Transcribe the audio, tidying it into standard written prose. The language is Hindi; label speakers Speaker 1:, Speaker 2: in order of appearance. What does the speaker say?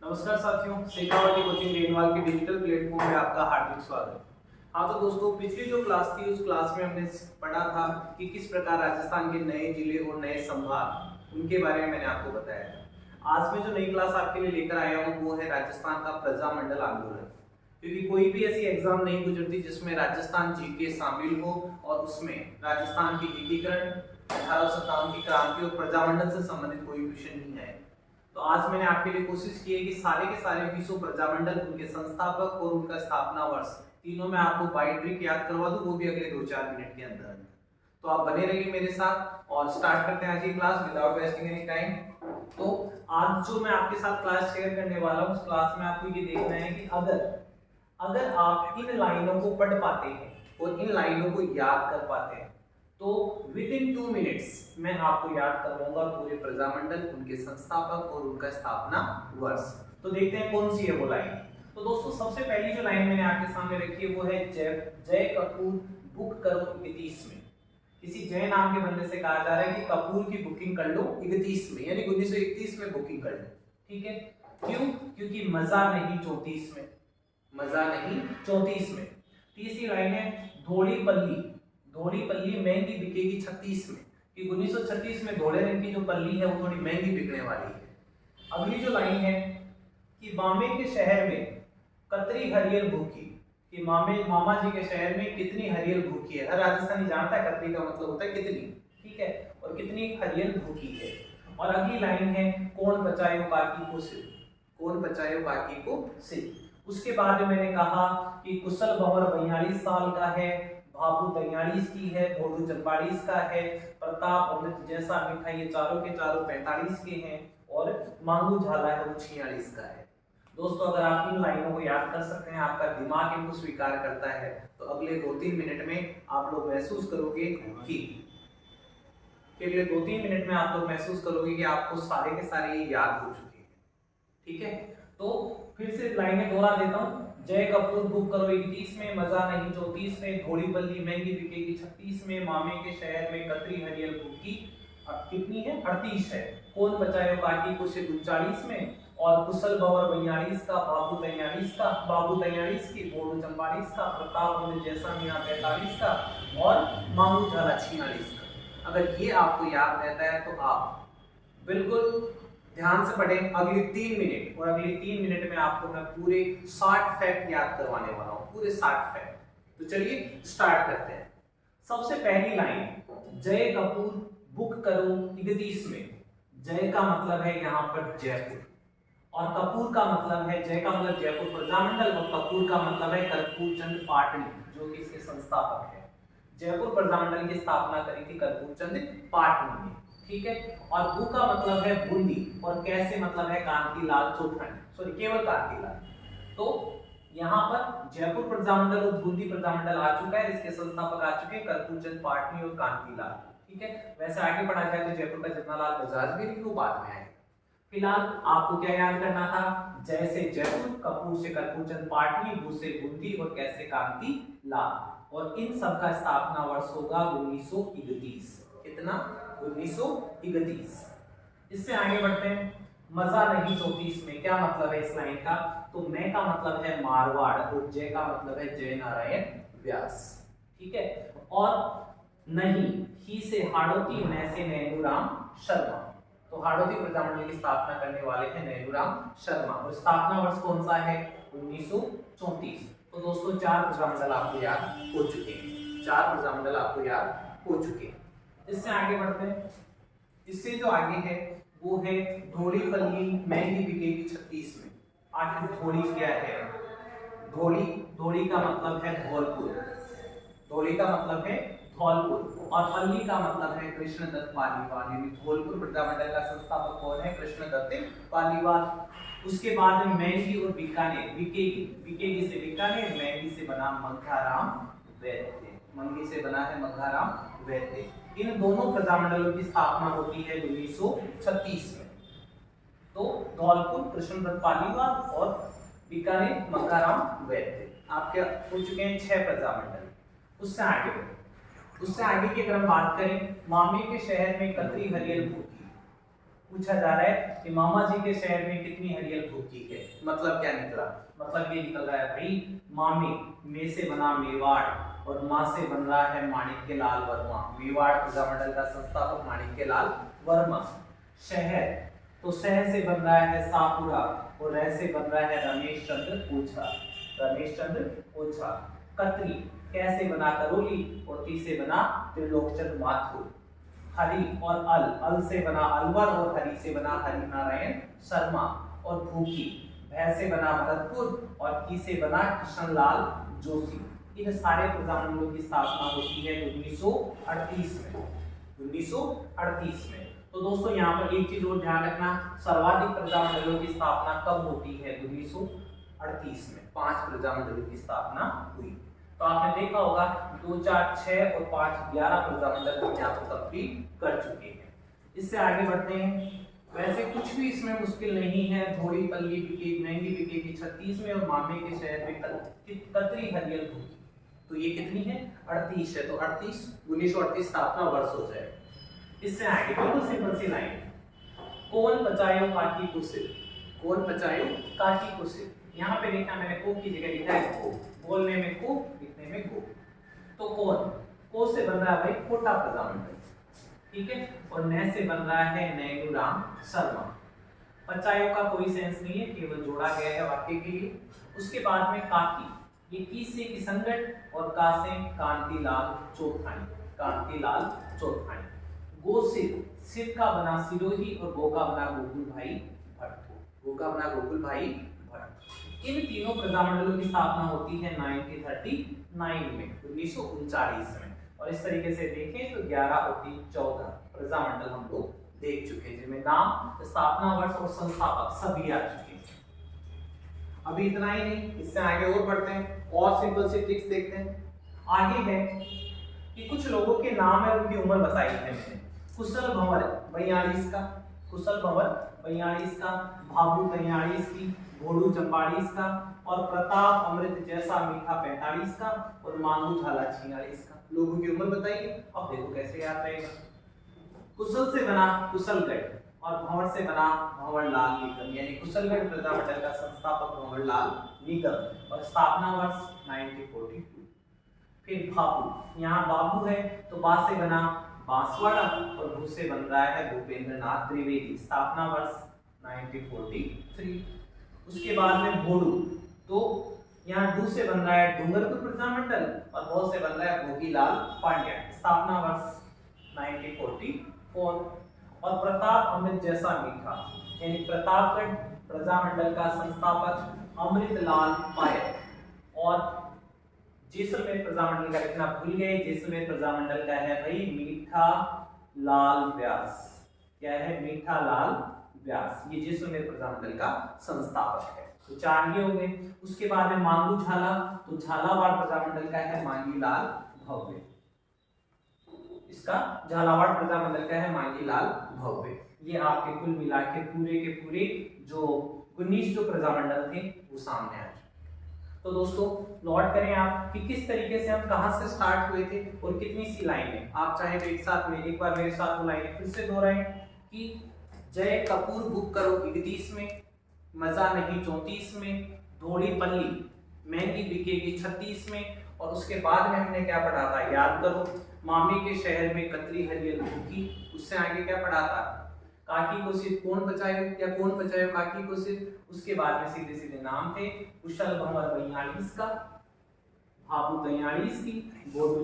Speaker 1: नमस्कार साथियों, शेखावटी कोचिंग रेनवाल के डिजिटल प्लेटफॉर्म में आपका हार्दिक स्वागत। हाँ तो दोस्तों, पिछली जो क्लास थी उस क्लास में हमने पढ़ा था कि किस प्रकार राजस्थान के नए जिले और नए संभाग उनके बारे में मैंने आपको बताया था। आज मैं जो नई क्लास आपके लिए लेकर आया हूँ वो है राजस्थान का प्रजामंडल आंदोलन। क्योंकि कोई भी ऐसी एग्जाम नहीं गुजरती जिसमें राजस्थान जीके शामिल हो और उसमें राजस्थान की एकीकरण, 1857 की क्रांति और प्रजामंडल से संबंधित कोई क्वेश्चन नहीं है। तो आज मैंने आपके लिए कोशिश की है कि सारे के सारे विश्व प्रजामंडल, उनके संस्थापक और उनका स्थापना वर्ष तीनों में आपको बाय ट्रिक याद करवा दूं, वो भी अगले 2-4 मिनट के अंदर। तो आप बने रहिए मेरे साथ और स्टार्ट करते हैं आज की class without wasting any time. तो आज जो मैं आपके साथ क्लास शेयर करने वाला हूं, उस क्लास में आपको ये देखना है कि अगर आप इन लाइनों को पढ़ पाते हैं और इन लाइनों को याद कर पाते हैं तो विद इन 2 मिनट्स मैं आपको याद करवाऊंगा पूरे प्रजामंडल, उनके संस्थापक और उनका स्थापना वर्ष। तो देखते हैं कौन सी है वो लाइन। तो दोस्तों, सबसे पहली जो लाइन मैंने आपके सामने रखी है वो है जय कपूर बुक करो 31 में। किसी जय नाम के बंदे से कहा जा रहा है कि कपूर की बुकिंग कर लो 31 में, यानी 1931 में बुकिंग कर लो। ठीक है, क्यों? क्योंकि मजा नहीं 34 में, मजा नहीं 34 में। तीसरी लाइन है धोड़ी पल्ली महंगी बिकेगी 36 में, कि 1936 में धोले रंग की जो पल्ली है वो थोड़ी महंगी बिकने वाली है। अगली जो लाइन है कि मामे के शहर में कतरी हरियर भूखी, कि मामा जी के शहर में कितनी हरियर भूखी है। हर राजस्थानी जानता है कतरी का मतलब होता है कितनी, ठीक है, और कितनी हरियर भूखी है। और अगली लाइन है कौन बचाए बाकी को सिर, कौन बचाए बाकी को सिर। उसके बाद मैंने कहा कि कुशल भंवर 42 साल का है, भाभू 43 की है, भोलू 44 का है, प्रताप अमृत जैसा मीठा, ये चारों के चारों 45 के हैं, और मांगू झाला है वो 46 का है। दोस्तों, अगर आप इन लाइनों को याद कर सकते हैं, आपका दिमाग इनको स्वीकार करता है, तो अगले 2-3 मिनट में आप लोग महसूस करोगे कि अगले 2-3 मिनट में आप लोग महसूस करोगे कि आपको सारे के सारे ये याद हो चुके हैं। ठीक है, तो फिर से लाइनें दोहरा देता हूँ। जय कपूर बुक करो 31 में, मजा नहीं 34 में, घोड़ी पल्ली महंगी बिकेगी 36 में, मामे के शहर में कतरी हरियर भूखी अब कितनी है 38 है, कौन बचाए बाकी को सिर्फ 39 में, और कुशल भंवर 42 का, बाबू 43 की, भोलू 44 का, प्रताप अमृत जैसा मीणा 45 का, और मांगू झाला 46 का। अगर ये आपको याद रहता है तो आप बिल्कुल ध्यान से पढ़ें अगली 3 मिनट, और अगली 3 मिनट में आपको मैं पूरे 60 फैक्ट याद करवाने वाला हूं, पूरे 60 फैक्ट। तो चलिए स्टार्ट करते हैं। सबसे पहली लाइन, जय कपूर बुक करो 31 में। जय का मतलब है यहाँ पर जयपुर, और कपूर का मतलब है, जय का मतलब जयपुर प्रजामंडल, और कपूर का मतलब है कर्पूर चंद पाटनी, जो कि इसके संस्थापक है। जयपुर प्रजामंडल की स्थापना करी थी कर्पूर चंद पाटनी ने। ठीक है, और बू का मतलब है बूंदी, और कैसे मतलब है कांतिलाल चौखंड, सॉरी केवल कांतिलाल। तो यहाँ पर जयपुर प्रजामंडल और बूंदी प्रजामंडल आ चुका है, इसके संस्थापक आ चुके हैं कर्पूर चंद पाटनी और कांतिलाल। ठीक है, वैसे आगे बढ़ा जाए तो जयपुर का जन्नालाल बजाज भी, वो बाद में आएगा। फिलहाल आपको क्या याद करना था? जय से जयपुर, कपूर से कर्पूर चंद पाटनी, बू से बूंदी, और कैसे कांतिलाल। और इन सब का स्थापना वर्ष होगा 1931। कितना? 1931। इससे आगे बढ़ते हैं। मजा नहीं 34 में, क्या मतलब है इस लाइन का? तो मैं का मतलब है मारवाड़, और जय का मतलब है जय नारायण व्यास। ठीक है, और नहीं ही से हाड़ोती, न से नैनूराम शर्मा। तो हाड़ोती प्रजामंडल की स्थापना करने वाले थे नैनूराम शर्मा, और स्थापना वर्ष कौन सा है? 1934। तो दोस्तों, 4 प्रजामंडल आपको याद हो चुके हैं, 4 प्रजामंडल आपको याद हो चुके हैं। इससे आगे बढ़ते हैं। इससे जो आगे है वो है धोड़ी पल्ली महंगी बिकेगी 36 में। आखिर धोड़ी क्या है? धोड़ी का मतलब है धौलपुर, धोड़ी का मतलब है धौलपुर, और पल्ली का मतलब है कृष्णदत्त पालीवाल, यानी धौलपुर प्रजामंडल का संस्थापक कौन है? कृष्णदत्त पालीवाल। उसके बाद में महंगी और बीकानेर, बिकेगी से बीकानेर, महंगी से बना मघाराम वैद्य, मंगी से बना है मघाराम वैद्य। इन दोनों प्रजामंडलों की स्थापना होती है 1936 में। तो धौलपुर कृष्णदत्त पालीवाल और बीकानेर मघाराम वैद्य आपके हो चुके हैं 6 प्रजामंडल। उससे आगे की अगर हम बात करें, मामे के शहर में कतरी हरियर भूखी, पूछा जा रहा है कि मामा जी के शहर में कितनी हरियल भूखी है। मतलब क्या निकला? मतलब ये निकल रहा है भाई, मामे में से बना मेवाड़ और माँ से बन रहा है माणिक्य लाल वर्मा। मेवाड़ प्रजामंडल का संस्थापक माणिक्य लाल वर्मा। शहर, तो शहर से बन रहा है सापुरा और रह से बन रहा है रमेश चंद्र ओझा। रमेश चंद्र ओझा। कतरी, कैसे बना करौली और ती से बना त्रिलोकचंद माथुर। हरि और अल से बना अलवर और हरि से बना हरि नारायण शर्मा। और भूखी, भै से बना भरतपुर और की से बना किशनलाल जोशी। इन सारे प्रजामंडलों की स्थापना होती है 1938 में। 1938 में। तो दोस्तों यहाँ पर एक चीज और ध्यान रखना, सर्वाधिक प्रजामंडलों की स्थापना कब होती है? 1938 में 5 प्रजामंडलों की स्थापना हुई। तो आपने देखा होगा 2, 4, 6 और 5 11 प्रजामंडल हम यहाँ पर कंप्लीट कर चुके हैं। इससे आगे बढ़ते हैं। वैसे कुछ भी इसमें मुश्किल नहीं है। थोड़ी पल्ली बिकेगी, महंगी बिकेगी 36 में और मामे के शहर में कतरी हरियल भूखी। तो ये कितनी है? 38 है। तो 1938 स्थापना वर्ष हो जाए। इससे आगे बिल्कुल सिंपल सी लाइन, कौन बचायो काकी कुसिल। कौन बचायो काकी कुसिल। यहाँ पे देखना, मैंने को की जगह लिखा है को, बोलने में को, लिखने में को। तो कौन, को से बन रहा है भाई कोटा प्रजामंडल, ठीक है, और न से बन रहा है नैनुराम शर्मा। बचायो का कोई सेंस नहीं है, केवल जोड़ा गया है वाक्य के लिए। उसके बाद में काकी, ये की से किशनगढ़ और का से कांतिलाल चौथानी। कांतिलाल चौथानी। गोसिर, सिर का बना सिरोही और गो का बना गोकुल भाई भट्ट। गो का बना गोकुल भाई भट्ट। इन तीनों प्रजामंडलों की स्थापना होती है 1939 में, 1939 में। और इस तरीके से देखें तो 11 और 3 14 प्रजामंडल हम लोग देख चुके हैं, जिनमें नाम, स्थापना वर्ष और संस्थापक सभी आ चुके हैं। अभी इतना ही नहीं, इससे आगे और बढ़ते हैं और सिंपल सी ट्रिक्स देखते हैं। आगे है कि कुछ लोगों के नाम है, उनकी उम्र बताई है मैंने। कुशल भंवर 42 का, कुशल भंवर 42 का, भाभू 43 की, घोड़ू 44 का, और प्रताप अमृत जैसा मीठा 45 का, और मांगू झाला 46 का। लोगों की उम्र बताइए। अब देखो कैसे याद रहेगा। कुशल से बना कुशलगढ़ और भंवर से बना भंवरलाल निगम, यानी कुशलगढ़ प्रजामंडल का संस्थापक भंवरलाल निगम, और स्थापना वर्ष 1942। फिर बाबू, यहाँ बाबू है तो बा से बना बांसवाड़ा और भू से बन रहा है भूपेंद्र नाथ त्रिवेदी। स्थापना वर्ष 1943। उसके बाद में घोड़ू, तो यहाँ डू से बन रहा है डूंगरपुर प्रजामंडल और भो से बन रहा है भोगीलाल पांड्या। स्थापना वर्ष 1944। और प्रताप अमृत जैसा मीठा, यानी प्रतापगढ़ प्रजामंडल का संस्थापक अमृतलाल पायल। और जैसलमेर प्रजामंडल का लिखना भूल गए, जैसलमेर प्रजामंडल का है भाई मीठा लाल व्यास। क्या है? मीठा लाल व्यास। ये जैसलमेर प्रजामंडल का संस्थापक है। तो 4 ये हो गए। उसके बाद में मांगू झाला, तो झालावाड़ प्रजामंडल का है मांगीलाल भव्य। इसका झालावाड़ प्रजामंडल का है मांगीलाल भव्य। ये आपके कुल मिला के पूरे जो 19 जो प्रजामंडल थे वो सामने आ चुके। तो दोस्तों नोट करें आप कि किस तरीके से हम कहां से स्टार्ट हुए थे और कितनी सी लाइनें। आप चाहे तो एक साथ में एक बार मेरे साथ वो लाइनें फिर से दोहराएं कि जय कपूर बुक करो 31 में, मजा नहीं 34 में, धोड़ी पल्ली महंगी बिकेगी 36 में, और उसके बाद में हमने क्या पढ़ा था याद करो, मामे के शहर में कतरी हरियल भूखी। उससे आगे क्या पढ़ा था, काकी को सिर्फ कौन बचायो या कौन बचायो काकी को सिर्फ। उसके बाद में सीधे सीधे नाम थे, कुशल भंवर 42 का, भाभू 43 की, घोड़ू